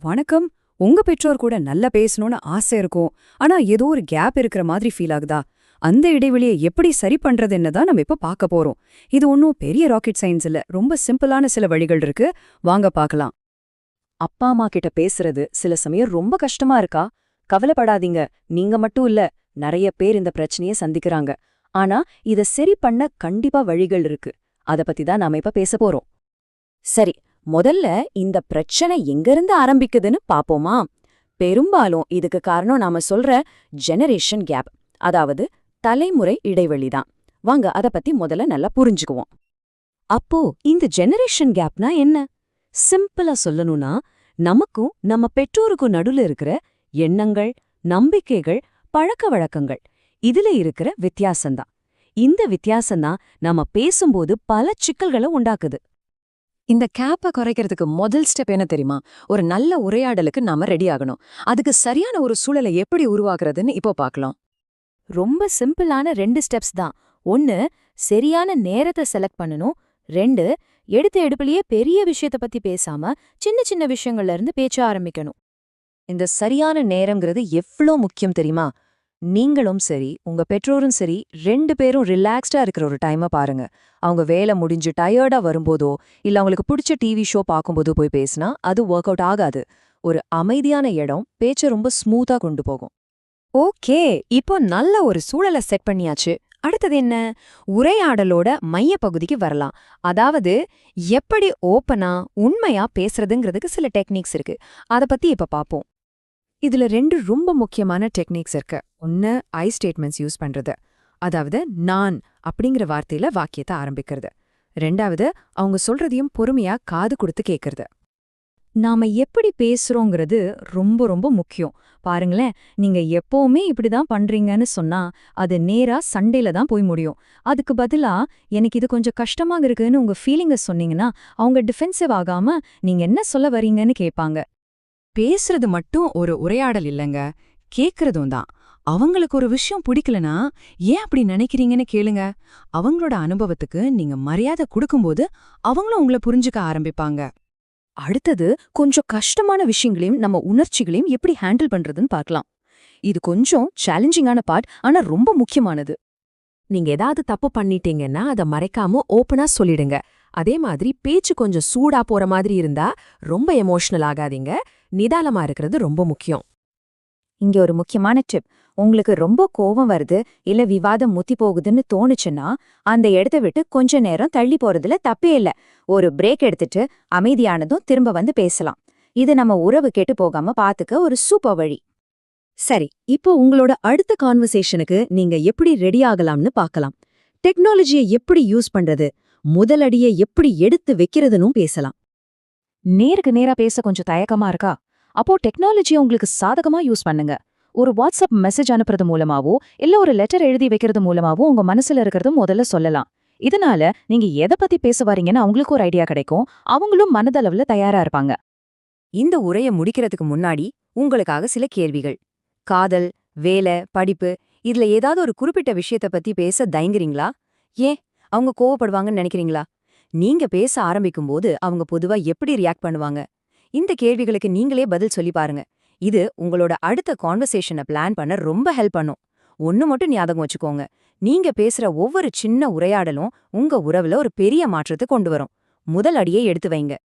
வணக்கம். உங்க பெற்றோர் கூட நல்லா பேசணும்னு ஆசை இருக்கும். ஆனா ஏதோ ஒரு கேப் இருக்கிற மாதிரி ஃபீல் ஆகுதா? அந்த இடைவெளியை எப்படி சரி பண்றதுன்னு தான் நம்ம இப்ப பார்க்க போறோம். இது ஒன்றும் பெரிய ராக்கெட் சயின்ஸ் இல்ல. ரொம்ப சிம்பிளான சில வழிகள் இருக்கு. வாங்க பார்க்கலாம். அப்பா அம்மா கிட்ட பேசுறது சில சமயம் ரொம்ப கஷ்டமா இருக்கா? கவலைப்படாதீங்க. நீங்க மட்டும் இல்ல, நிறைய பேர் இந்த பிரச்சனையை சந்திக்கிறாங்க. ஆனா இத சரி பண்ண கண்டிப்பா வழிகள் இருக்கு. அத பத்தி தான் நாம இப்ப பேச போறோம். சரி, முதல்ல இந்த பிரச்சனை எங்கிருந்து ஆரம்பிக்குதுன்னு பாப்போமா? பெரும்பாலும் இதுக்கு காரணம் நாம சொல்ற ஜெனரேஷன் கேப், அதாவது தலைமுறை இடைவெளி தான். வாங்க அத பத்தி முதல்ல நல்லா புரிஞ்சுக்குவோம். அப்போ இந்த ஜெனரேஷன் கேப்னா என்ன? சிம்பிளா சொல்லணும்னா, நமக்கும் நம்ம பெற்றோருக்கும் நடுல இருக்கிற எண்ணங்கள், நம்பிக்கைகள், பழக்க வழக்கங்கள், இதுல இருக்கிற வித்தியாசம்தான். இந்த வித்தியாசம்தான் நாம பேசும்போது பல சிக்கல்களை உண்டாக்குது. இந்த கேப்பை குறைக்கிறதுக்கு முதல் ஸ்டெப் என்ன தெரியுமா? ஒரு நல்ல உரையாடலுக்கு நாம ரெடி ஆகணும். அதுக்கு சரியான ஒரு சூழலை எப்படி உருவாக்குறதுன்னு இப்போ பார்க்கலாம். ரொம்ப சிம்பிளான 2 ஸ்டெப்ஸ் தான். 1, சரியான நேரத்தை செலக்ட் பண்ணணும். 2, எடுத்த எடுப்பிலேயே பெரிய விஷயத்த பத்தி பேசாம சின்ன சின்ன விஷயங்கள்ல இருந்து பேச்ச ஆரம்பிக்கணும். இந்த சரியான நேரம்ங்கிறது எவ்வளோ முக்கியம் தெரியுமா? நீங்களும் சரி, உங்க பெற்றோரும் சரி, 2 பேரும் ரிலாக்ஸ்டா இருக்கிற ஒரு டைமை பாருங்க. அவங்க வேலை முடிஞ்சு டயர்டா வரும்போதோ, இல்ல அவங்களுக்கு பிடிச்ச டிவி ஷோ பார்க்கும்போதோ போய் பேசினா அது ஒர்க் அவுட் ஆகாது. ஒரு அமைதியான இடம் பேச்சை ரொம்ப ஸ்மூத்தா கொண்டு போகும். ஓகே, இப்போ நல்ல ஒரு சூழலை செட் பண்ணியாச்சு. அடுத்தது என்ன? உரையாடலோட மைய பகுதிக்கு வரலாம். அதாவது எப்படி ஓப்பனா உண்மையா பேசுறதுங்கிறதுக்கு சில டெக்னிக்ஸ் இருக்கு. அத பத்தி இப்ப பாப்போம். இதுல 2 ரொம்ப முக்கியமான டெக்னிக்ஸ் இருக்கு. ஒன்னு, ஐ ஸ்டேட்மெண்ட்ஸ் யூஸ் பண்றது. அதாவது நான் அப்படிங்கிற வார்த்தையில வாக்கியத்தை ஆரம்பிக்கிறது. 2வது, அவங்க சொல்றதையும் பொறுமையா காது கொடுத்து கேட்கறது. நாம எப்படி பேசுறோங்கிறது ரொம்ப ரொம்ப முக்கியம். பாருங்களேன், நீங்க எப்பவுமே இப்படிதான் பண்றீங்கன்னு சொன்னா அது நேரா சண்டையில தான் போய் முடியும். அதுக்கு பதிலா எனக்கு இது கொஞ்சம் கஷ்டமாக இருக்குன்னு உங்க ஃபீலிங்க சொன்னீங்கன்னா அவங்க டிஃபென்சிவ் ஆகாம நீங்க என்ன சொல்ல வரீங்கன்னு கேட்பாங்க. பேசுறது மட்டும் ஒரு உரையாடல் இல்லைங்க, கேக்குறதும் தான். அவங்களுக்கு ஒரு விஷயம் பிடிக்கலனா ஏன் அப்படி நினைக்கிறீங்கன்னு கேளுங்க. அவங்களோட அனுபவத்துக்கு நீங்க மரியாதை கொடுக்கும்போது அவங்களும் உங்களை புரிஞ்சுக்க ஆரம்பிப்பாங்க. அடுத்தது, கொஞ்சம் கஷ்டமான விஷயங்களையும் நம்ம உணர்ச்சிகளையும் எப்படி ஹேண்டில் பண்றதுன்னு பார்க்கலாம். இது கொஞ்சம் சேலஞ்சிங்கான பார்ட், ஆனா ரொம்ப முக்கியமானது. நீங்க ஏதாவது தப்பு பண்ணிட்டீங்கன்னா அதை மறைக்காம ஓப்பனா சொல்லிடுங்க. அதே மாதிரி பேச்சு கொஞ்சம் சூடா போற மாதிரி இருந்தா ரொம்ப எமோஷனல் ஆகாதீங்க. நிதானமா இருக்கிறது ரொம்ப முக்கியம். இங்க ஒரு முக்கியமான டிப். உங்களுக்கு ரொம்ப கோபம் வருது, இல்ல விவாதம் முத்தி போகுதுன்னு தோணுச்சுன்னா அந்த இடத்த விட்டு கொஞ்ச நேரம் தள்ளி போறதுல தப்பே இல்ல. ஒரு பிரேக் எடுத்துட்டு அமைதியானதும் திரும்ப வந்து பேசலாம். இது நம்ம உறவு கெட்டு போகாம பாத்துக்க ஒரு சூப்பர் வழி. சரி, இப்போ உங்களோட அடுத்த கான்வர்சேஷனுக்கு நீங்க எப்படி ரெடி ஆகலாம்னு பார்க்கலாம். டெக்னாலஜியை எப்படி யூஸ் பண்றது, முதலடியை எப்படி எடுத்து வைக்கிறதுன்னு பேசலாம். நேருக்கு நேரா பேச கொஞ்சம் தயக்கமா இருக்கா? அப்போ டெக்னாலஜியை உங்களுக்கு சாதகமா யூஸ் பண்ணுங்க. ஒரு வாட்ஸ்அப் மெசேஜ் அனுப்புறது மூலமாவோ இல்ல ஒரு லெட்டர் எழுதி வைக்கிறது மூலமாவோ உங்க மனசுல இருக்கிறது முதல்ல சொல்லலாம். இதனால நீங்க எதை பத்தி பேச வரீங்கன்னு அவங்களுக்கு ஒரு ஐடியா கிடைக்கும். அவங்களும் மனதளவுல தயாரா இருப்பாங்க. இந்த உரையை முடிக்கிறதுக்கு முன்னாடி உங்களுக்காக சில கேள்விகள். காதல், வேலை, படிப்பு, இதுல ஏதாவது ஒரு குறிப்பிட்ட விஷயத்த பத்தி பேச தயங்குறீங்களா? ஏன் அவங்க கோவப்படுவாங்கன்னு நினைக்கிறீங்களா? நீங்க பேச ஆரம்பிக்கும்போது அவங்க பொதுவா எப்படி ரியாக்ட் பண்ணுவாங்க? இந்த கேள்விகளுக்கு நீங்களே பதில் சொல்லி பாருங்க. இது உங்களோட அடுத்த கான்வர்சேஷனை பிளான் பண்ண ரொம்ப ஹெல்ப் பண்ணும். ஒன்னு மட்டும் ஞாபகம் வச்சுக்கோங்க, நீங்க பேசுற ஒவ்வொரு சின்ன உரையாடலும் உங்க உறவுல ஒரு பெரிய மாற்றத்தை கொண்டு வரும். முதல் அடியை எடுத்து வைங்க.